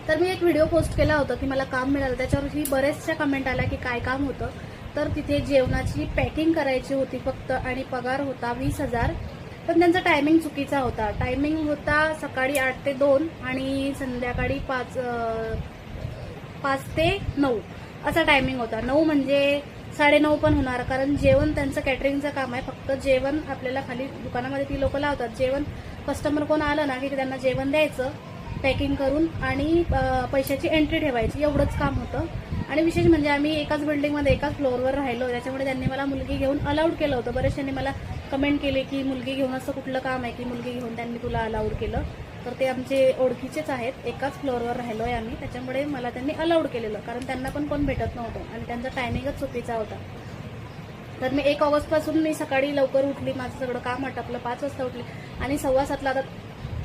तर मी एक video post केला होता की मला काम मिळालं, त्याच्यावरही बरेचशा कमेंट आल्या की काय काम होतं. तर तिथे जेवणाची पॅकिंग करायची होती फक्त आणि पगार होता 20,000. पण त्यांचा टायमिंग चुकीचा होता. टायमिंग होता सकाळी 8 ते 2 आणि संध्याकाळी 5 ते 9 असा टायमिंग होता. 9 म्हणजे 9:30 पण होणार, कारण जेवण त्यांचं कॅटरिंगचं काम आहे. फक्त जेवण आपल्याला खाली दुकानामध्ये ती लोक लावतात. जेवण कस्टमर कोण आलं ना की त्यांना जेवण द्यायचं पॅकिंग करून आणि पैशाची एंट्री ठेवायची, एवढंच काम होतं. आणि विशेष म्हणजे आम्ही एकाच बिल्डिंगमध्ये एकाच फ्लोअरवर राहिलो, त्याच्यामुळे त्यांनी मला मुलगी घेऊन अलाउड केलं होतं. बरेचशांनी मला कमेंट केले की मुलगी घेऊन असं कुठलं काम आहे की मुलगी घेऊन त्यांनी तुला अलाउड केलं. तर ते आमचे ओळखीचेच आहेत, एकाच फ्लोअरवर राहिलोय आम्ही, त्याच्यामुळे मला त्यांनी अलाउड केलेलं, कारण त्यांना पण कोण भेटत नव्हतं आणि त्यांचा टायमिंगच चुकीचा होता. तर मी 1 ऑगस्टपासून मी सकाळी लवकर उठली, माझं सगळं काम आटपलं, 5 वाजता उठली आणि 7:15 आता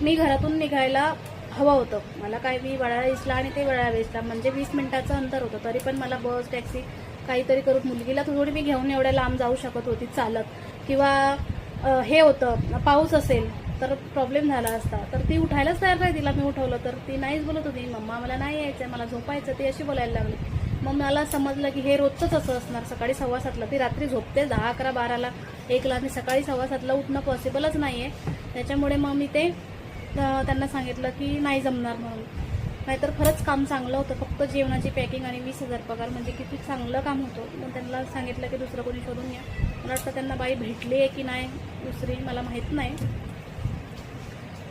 मी घरातून निघायला हवं होतं. मला काय, मी वडाळा इस्ला आणि ते वडाळा वेस्टला म्हणजे 20 मिनिटाचं अंतर होतं. तरी पण मला बस टॅक्सी काहीतरी करून मुलगीला थोडी मी घेऊन एवढ्या लांब जाऊ शकत होती चालत, किंवा हे होतं पाऊस असेल तर प्रॉब्लेम झाला असता. तर ती उठायलाच तयार नाही, तिला मी उठवलं तर ती नाहीच बोलत होती, मम्मा मला नाही यायचंय, मला झोपायचं, ती अशी बोलायला लागली. मग मला समजलं की हे रोजचंच असं असणार. सकाळी 7:15ला ती रात्री झोपते 10, 11, 12ला, 1ला आणि सकाळी 7:15ला उठणं पॉसिबलच नाहीये. त्याच्यामुळे मग मी ते त्यांना सांगितलं की नाही जमणार म्हणून. नाहीतर खरंच काम चांगलं होतं, फक्त जेवणाची पॅकिंग आणि 20,000 पगार म्हणजे किती चांगलं काम होतं. मग त्यांना सांगितलं की दुसरं कोणी शोधून या. मला वाटतं त्यांना बाई भेटली आहे की नाही दुसरी, मला माहीत नाही.